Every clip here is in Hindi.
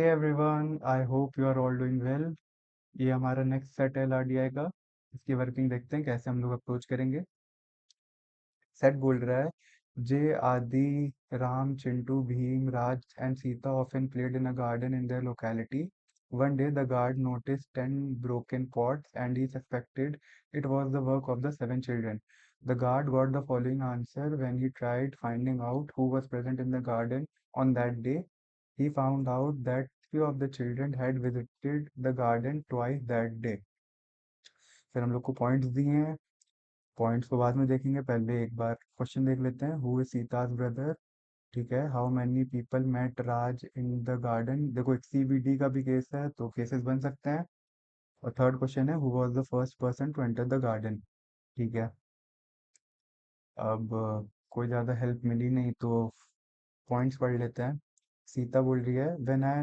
Hey everyone, I hope you are all doing well. ये हमारा नेक्स्ट सेट है LRDI का। इसकी वर्किंग देखते हैं कैसे हम लोग अप्रोच करेंगे। सेट बोल रहा है J Aadi Ram Chintu Bheem Raj and Sita often played in a garden in their locality. One day the guard noticed 10 broken pots and he suspected it was the work of the seven children. The guard got the following answer when he tried finding out who was present in the garden on that day. He found out that few of the children had visited the garden twice that day. फिर हम लोग को पॉइंट्स दिए हैं। पॉइंट्स को बाद में देखेंगे, पहले एक बार क्वेश्चन देख लेते हैं। Who is Sita's brother. ठीक है। How many people met Raj in the garden. देखो एक सीबीडी का भी केस है तो केसेस बन सकते हैं। और थर्ड क्वेश्चन है who was the first person to enter the garden. ठीक है। अब कोई ज़्यादा हेल्प मिली नहीं तो पॉइंट्स पढ़ लेते हैं। सीता बोल रही है when I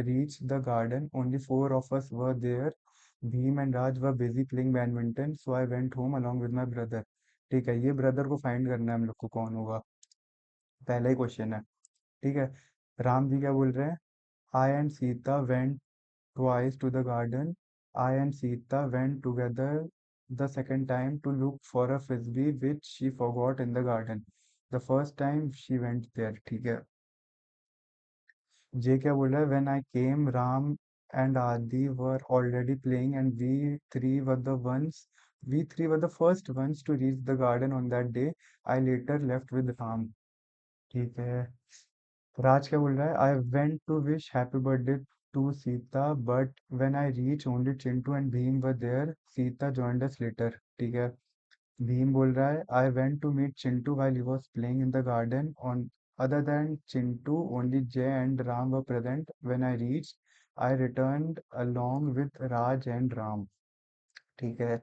reach the garden only four of us were there. Bhim and Raj were busy playing badminton so I went home along with my brother. ठीक है, ये ब्रदर को फाइंड करना है हम लोग को, कौन होगा। पहला ही क्वेश्चन है। ठीक है। राम जी क्या बोल रहे हैं, I and Sita went twice to the garden. I and Sita went together the second time to look for a frisbee which she forgot in the garden the first time she went there. ठीक है। जे क्या बोल रहा है when I came Ram and Aadi were already playing and we three were the first ones to reach the garden on that day. I later left with Ram. ठीक है। राज क्या बोल रहा है I went to wish happy birthday to Sita but when I reach only Chintu and Bhim were there Sita joined us later. ठीक है। भीम बोल रहा है I went to meet Chintu while he was playing in the garden on other than Chintu only Jay and Ram were present when I reached. I returned along with Raj and Ram. ठीक है।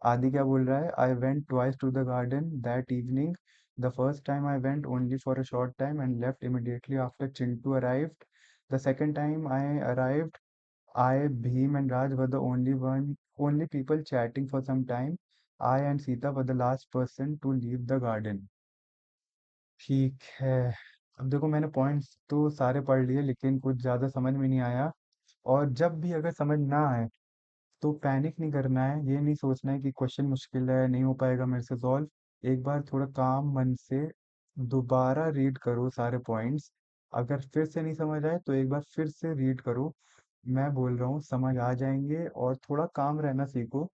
आदि क्या बोल रहा है I went twice to the garden that evening. The first time I went only for a short time and left immediately after Chintu arrived. The second time I arrived, I, Bhim and Raj were the only people chatting for some time. I and Sita were the last person to leave the garden. ठीक है। अब देखो मैंने पॉइंट्स तो सारे पढ़ लिए लेकिन कुछ ज़्यादा समझ में नहीं आया। और जब भी अगर समझ ना आए तो पैनिक नहीं करना है, ये नहीं सोचना है कि क्वेश्चन मुश्किल है नहीं हो पाएगा मेरे से सॉल्व। एक बार थोड़ा काम मन से दोबारा रीड करो सारे पॉइंट्स। अगर फिर से नहीं समझ आए तो एक बार फिर से रीड करो। मैं बोल रहा हूँ समझ आ जाएंगे। और थोड़ा काम रहना सीखो,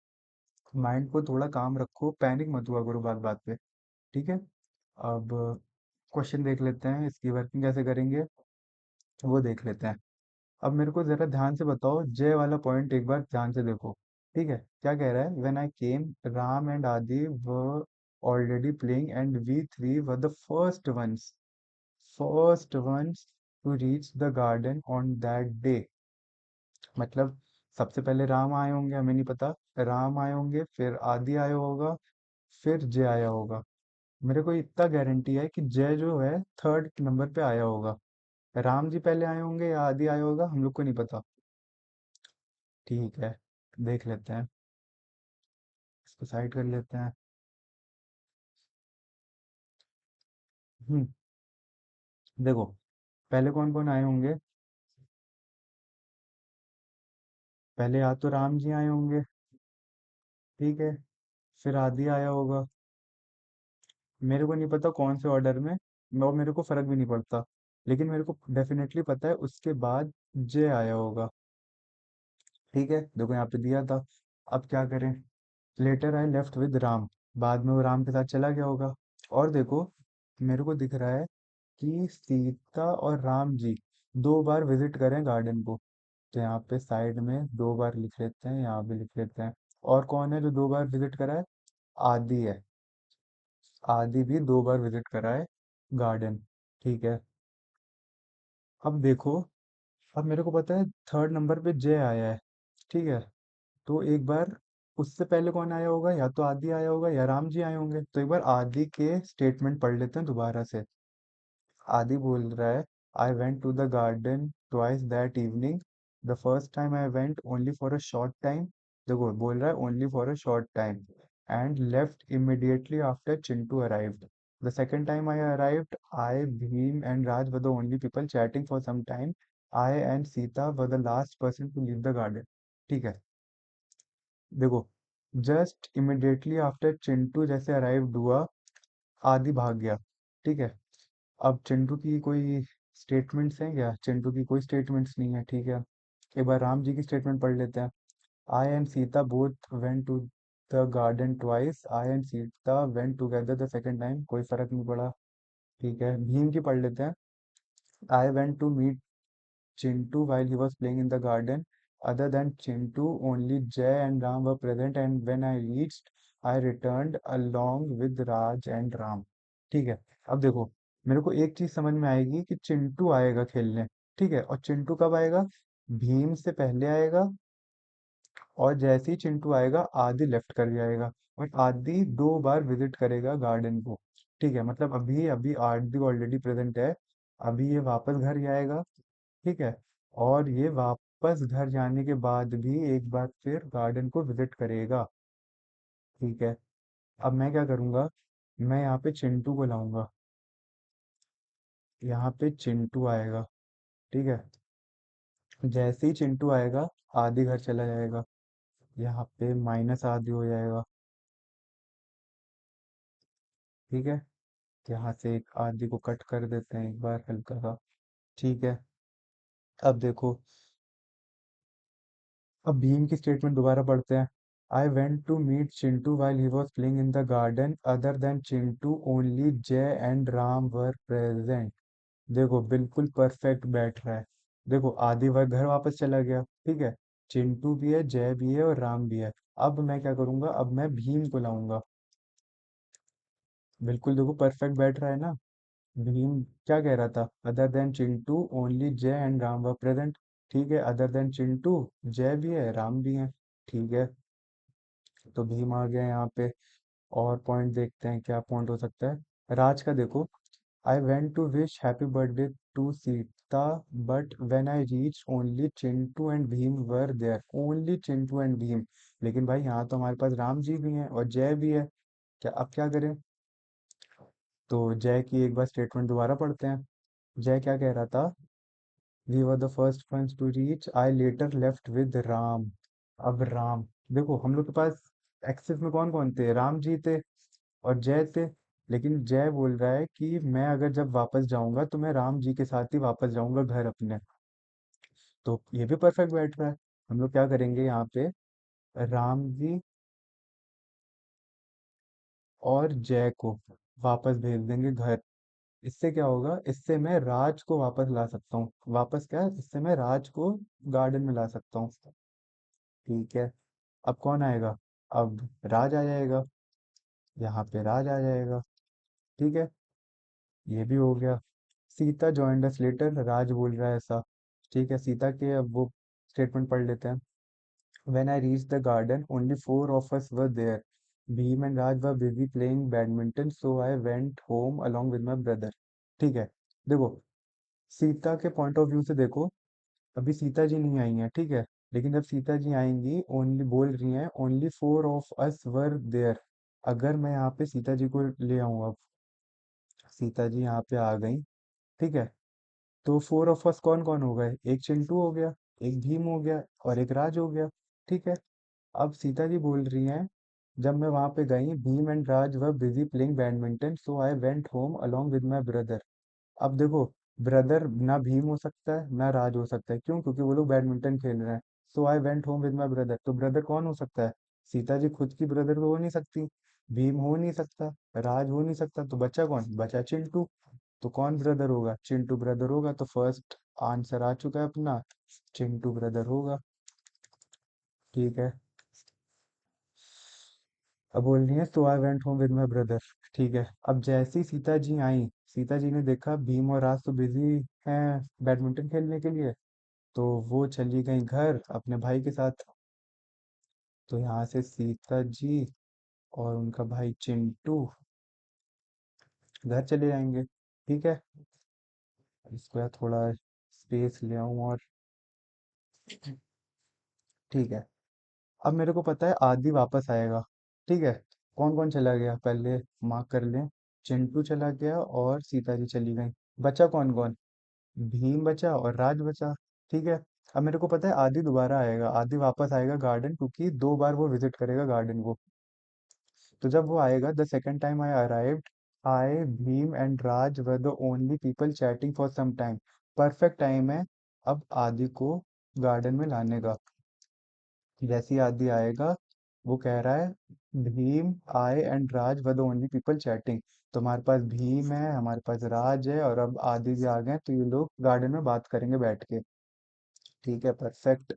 माइंड को थोड़ा काम रखो, पैनिक मत हुआ करो बात बात पे। ठीक है। अब क्वेश्चन देख लेते हैं, इसकी वर्किंग कैसे करेंगे वो देख लेते हैं। अब मेरे को जरा ध्यान से बताओ, जय वाला पॉइंट एक बार ध्यान से देखो। ठीक है। क्या कह रहा है when I came Ram and Aadi were already playing and we three were the first ones to reach the garden on that day. मतलब सबसे पहले राम आए होंगे, हमें नहीं पता। राम आए होंगे, फिर आदि आया होगा, फिर जय आया होगा। मेरे को इतना गारंटी है कि जय जो है थर्ड नंबर पे आया होगा। राम जी पहले आए होंगे या आदि आया होगा, हम लोग को नहीं पता। ठीक है। देख लेते हैं, इसको साइड कर लेते हैं। हम्म। देखो पहले कौन कौन आए होंगे। पहले या तो राम जी आए होंगे। ठीक है। फिर आदि आया होगा। मेरे को नहीं पता कौन से ऑर्डर में, और मेरे को फर्क भी नहीं पड़ता। लेकिन मेरे को डेफिनेटली पता है उसके बाद जय आया होगा। ठीक है, देखो यहाँ पे दिया था। अब क्या करें। Later I left with Ram. बाद में वो राम के साथ चला गया होगा। और देखो मेरे को दिख रहा है कि सीता और राम जी दो बार विजिट करें गार्डन को। तो यहाँ पे साइड में दो बार लिख लेते हैं, यहाँ भी लिख लेते हैं। और कौन है जो दो बार विजिट करा है, आदि है। आदि भी दो बार विजिट करा है गार्डन। ठीक है। अब देखो, अब मेरे को पता है थर्ड नंबर पे जय आया है। ठीक है। तो एक बार उससे पहले कौन आया होगा, या तो आदि आया होगा या राम जी आए होंगे। तो एक बार आदि के स्टेटमेंट पढ़ लेते हैं दोबारा से। आदि बोल रहा है I went to the garden twice that evening. The first time I went only for a short time. देखो बोल रहा है only for a short time and left immediately after Chintu arrived. The second time I arrived, I Bhim and Raj were the only people chatting for some time I and Sita were the last person to leave the garden. ठीक है, देखो, जस्ट इमिडिएटली आफ्टर चिंटू जैसे अराइव्ड हुआ, आदि भाग गया। ठीक है, अब चिंटू की कोई स्टेटमेंट्स हैं क्या? चिंटू की कोई स्टेटमेंट्स नहीं है। ठीक है, एक बार राम जी की स्टेटमेंट पढ़ लेते हैं। I and Sita both went to the garden twice, I and Sita went together the second time, कोई फर्क नहीं पड़ा। ठीक है, भीम की पढ़ लेते हैं। I went to meet Chintu while he was playing in the garden. Other than Chintu, only Jay and Ram were present, and when I reached, I returned along with Raj and Ram. ठीक है, अब देखो, मेरे को एक चीज समझ में आएगी कि चिंटू आएगा खेलने। ठीक है, और चिंटू कब आएगा? भीम से पहले आएगा, और जैसे ही चिंटू आएगा आदि लेफ्ट कर जाएगा, और आदि 2 बार विजिट करेगा गार्डन को। ठीक है, मतलब अभी अभी आदि ऑलरेडी प्रेजेंट है, अभी ये वापस घर ही आएगा। ठीक है, और ये वापस घर जाने के बाद भी एक बार फिर गार्डन को विजिट करेगा। ठीक है, अब मैं क्या करूंगा, मैं यहाँ पे चिंटू को लाऊंगा, यहाँ पे चिंटू आएगा। ठीक है, जैसे ही चिंटू आएगा आदि घर चला जाएगा, यहाँ पे माइनस आदि हो जाएगा। ठीक है, यहाँ से एक आदि को कट कर देते हैं एक बार हल्का सा। ठीक है, अब देखो, अब भीम की स्टेटमेंट दोबारा पढ़ते हैं। I went to meet Chintu while he was playing in the garden, other than Chintu only Jai and Ram were present. देखो, बिल्कुल परफेक्ट बैठ रहा है। देखो, आदि वर्ग घर वापस चला गया। ठीक है, चिंटू भी है, जय भी है, और राम भी है। अब मैं क्या करूंगा, अब मैं भीम को लाऊंगा। बिल्कुल, देखो परफेक्ट बैठ रहा है ना। भीम क्या कह रहा था? Other than Chintu only Jai and Ram were present. ठीक है, अदर देन चिंटू जय भी है, राम भी है। ठीक है, तो भीम आ गया यहाँ पे। और पॉइंट देखते हैं, क्या पॉइंट हो सकता है राज का। देखो, I went to wish happy birthday to Sita, but when I reach only Chintu and Bhim were there, only Chintu and Bhim. लेकिन भाई यहाँ तो हमारे पास राम जी भी हैं और जय भी है। क्या, अब क्या करें? तो जय की एक बार स्टेटमेंट दोबारा पढ़ते हैं। जय क्या कह रहा था? We were the first ones to reach, I later left with Ram. अब राम, देखो हम लोग के पास एक्सेस में कौन कौन थे? राम जी थे और जय थे। लेकिन जय बोल रहा है कि मैं अगर जब वापस जाऊंगा तो मैं राम जी के साथ ही वापस जाऊंगा घर अपने। तो ये भी परफेक्ट बैठ रहा है। हम लोग क्या करेंगे यहाँ पे, राम जी और जय को वापस भेज देंगे घर। इससे क्या होगा, इससे मैं राज को वापस ला सकता हूँ। वापस क्या, इससे मैं राज को गार्डन में ला सकता हूँ। ठीक है, अब कौन आएगा? अब राज आ जाएगा, यहाँ पे राज आ जाएगा। ठीक है, ये भी हो गया। सीता जॉइंड अस लेटर, राज बोल रहा है ऐसा। ठीक है, सीता के अब वो स्टेटमेंट पढ़ लेते हैं। When I reach the garden only four of us were there, Bhim and Raj were busy playing badminton, so I went home along with my brother. ठीक है, देखो, सीता के पॉइंट ऑफ व्यू से देखो, अभी सीता जी नहीं आई हैं। ठीक है, लेकिन जब सीता जी आएंगी, ओनली बोल रही हैं only four of us were there. अगर मैं यहाँ पे सीता जी को ले आऊँ, अब सीता जी यहाँ पे आ गई। ठीक है, तो फोर ऑफ अस कौन कौन हो गए? एक चिंटू हो गया, एक भीम हो गया, और एक राज हो गया। ठीक है, अब सीता जी बोल रही हैं, जब मैं वहां पे गई, Bhim and Raj were busy playing badminton, so I went home along with my brother. अब देखो, ब्रदर ना भीम हो सकता है ना राज हो सकता है। क्यों? क्योंकि वो लोग बैडमिंटन खेल रहे हैं। So I went home with my brother, तो ब्रदर कौन हो सकता है? सीता जी खुद की ब्रदर तो हो नहीं सकती, भीम हो नहीं सकता, राज हो नहीं सकता, तो बचा कौन? बचा चिंटू। तो कौन ब्रदर होगा? चिंटू ब्रदर होगा। तो फर्स्ट आंसर आ चुका है अपना, चिंटू ब्रदर होगा। ठीक है, अब बोल रही है, so I went home with my brother. ठीक है, अब जैसे ही सीता जी आई, सीता जी ने देखा भीम और राज तो बिजी हैं बैडमिंटन खेलने के लिए, तो वो चली गई घर अपने भाई के साथ। तो यहाँ से सीता जी और उनका भाई चिंटू घर चले जाएंगे। ठीक है, इसको यार थोड़ा स्पेस ले आऊं और। ठीक है, अब मेरे को पता है आदि वापस आएगा। ठीक है, कौन कौन चला गया पहले मार्क कर लें। चिंटू चला गया और सीता जी चली गई। बचा कौन कौन? भीम बचा और राज बचा। ठीक है। अब मेरे को पता है आदि दोबारा आएगा, आदि वापस आएगा गार्डन, क्योंकि 2 बार वो विजिट करेगा गार्डन को। तो जब वो आएगा, the second time I arrived, I Bhim and Raj were the only people chatting for some time. Perfect time है अब आदि को गार्डन में लाने का। जैसे ही आदि आएगा, वो कह रहा है, Bheem, I and Raj were the only people chatting. तो हमारे पास भीम है, हमारे पास राज है, और अब आदि भी आ गए, तो ये लोग गार्डन में बात करेंगे बैठ के। ठीक है, परफेक्ट।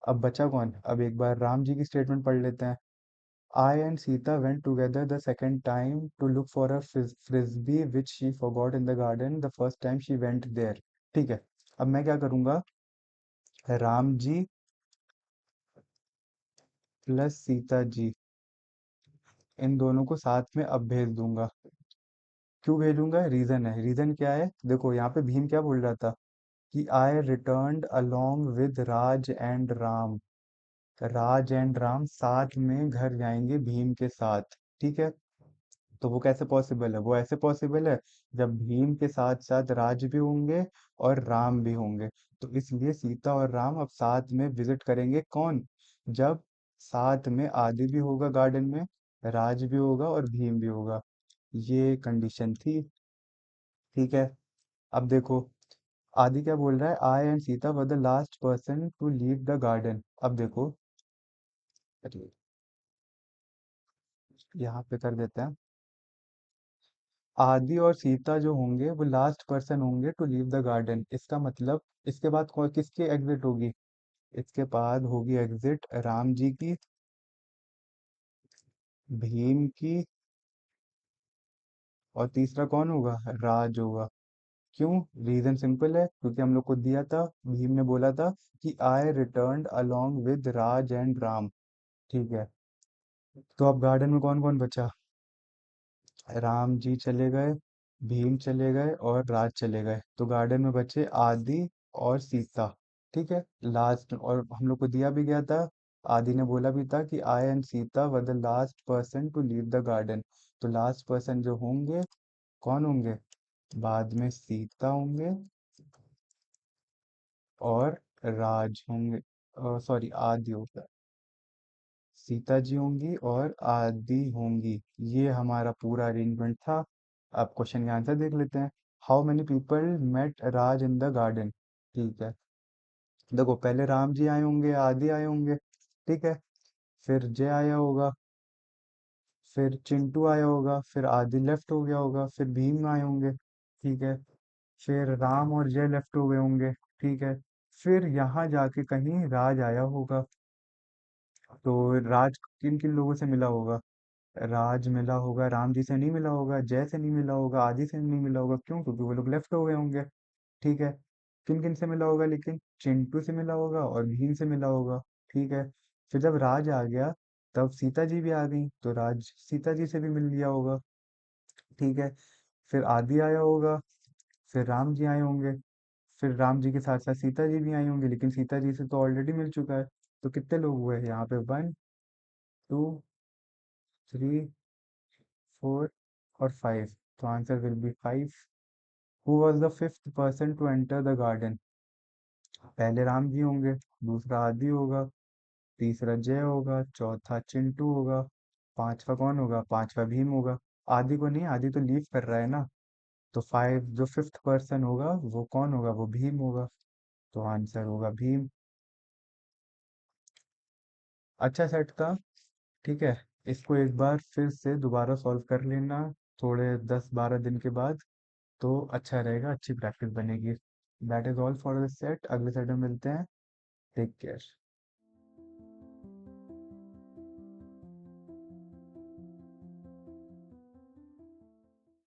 अब बचा कौन? अब एक बार राम जी की स्टेटमेंट पढ़ लेते हैं। I and Sita went together the second time to look for a frisbee which she forgot in the garden the first time she went there। ठीक है। अब मैं क्या करूंगा, राम जी प्लस सीता जी, इन दोनों को साथ में अब भेज दूंगा। क्यों भेजूंगा? रीजन है। रीजन क्या है? देखो यहाँ पे भीम क्या बोल रहा था कि I returned along with Raj and Ram. Raj and Ram साथ में घर जाएंगे भीम के साथ। ठीक है। तो वो कैसे पॉसिबल है? वो ऐसे पॉसिबल है जब भीम के साथ साथ राज भी होंगे और राम भी होंगे। तो इसलिए सीता और राम अब साथ में विजिट करेंगे। कौन? जब साथ में आदि भी होगा गार्डन में, राज भी होगा और भीम भी होगा। ये कंडीशन थी। ठीक है। अब देखो, आदि क्या बोल रहा है, I and Sita were the last person to leave the garden. अब देखो, यहाँ पे कर देते हैं, आदि और सीता जो होंगे वो लास्ट पर्सन होंगे टू लीव द गार्डन। इसका मतलब इसके बाद किसकी एग्जिट होगी? इसके बाद होगी एग्जिट राम जी की, भीम की, और तीसरा कौन होगा? राज होगा। क्यों? रीजन सिंपल है, क्योंकि हम लोग को दिया था, भीम ने बोला था कि I returned along with Raj and Ram. ठीक है। तो अब गार्डन में कौन कौन बचा? राम जी चले गए, भीम चले गए और राज चले गए, तो गार्डन में बचे आदि और सीता। ठीक है। लास्ट, और हम लोग को दिया भी गया था, आदि ने बोला भी था कि I and Sita were the last person to leave the garden. तो लास्ट पर्सन जो होंगे, कौन होंगे? बाद में सीता होंगे और राज होंगे, सॉरी आदि होगा। सीता जी होंगी और आदि होंगी। ये हमारा पूरा अरेंजमेंट था। अब क्वेश्चन का आंसर देख लेते हैं। How many people met Raj in the garden. ठीक है। देखो, पहले राम जी आए होंगे, आदि आए होंगे। ठीक है। फिर जय आया होगा, फिर चिंटू आया होगा, फिर आदि लेफ्ट हो गया होगा, फिर भीम आए होंगे। ठीक है। फिर राम और जय लेफ्ट हो गए होंगे। ठीक है। फिर यहाँ जाके कहीं राज आया होगा। तो राज किन किन लोगों से मिला होगा? राज मिला होगा, राम जी से नहीं मिला होगा, जय से नहीं मिला होगा, आदि से नहीं मिला होगा। क्यों? क्योंकि वो लोग लेफ्ट हो गए होंगे। ठीक है। किन किन से मिला होगा? लेकिन चिंटू से मिला होगा और भीम से मिला होगा। ठीक है। फिर जब राज आ गया, तब सीता जी भी आ गई, तो राज सीता जी से भी मिल लिया होगा। ठीक है। फिर आदि आया होगा, फिर राम जी आए होंगे, फिर राम जी के साथ साथ सीता जी भी आई होंगी, लेकिन सीता जी से तो ऑलरेडी मिल चुका है। तो कितने लोग हुए यहाँ पे? 1, 2, 3, 4 और 5। तो answer will be 5। Who was the fifth person to enter the garden? पहले राम जी होंगे, दूसरा आदि होगा, तीसरा जय होगा, चौथा चिंटू होगा, पांचवा कौन होगा? पांचवा भीम होगा। आदि को नहीं, आदि तो लीव कर रहा है ना। तो जो फिफ्थ पर्सन होगा वो कौन होगा? वो भीम होगा। तो आंसर होगा भीम। अच्छा सेट था। ठीक है। इसको एक बार फिर से दोबारा सॉल्व कर लेना, थोड़े 10-12 दिन के बाद, तो अच्छा रहेगा, अच्छी प्रैक्टिस बनेगी। That is all for this set. अगले सेट में मिलते हैं। Take care.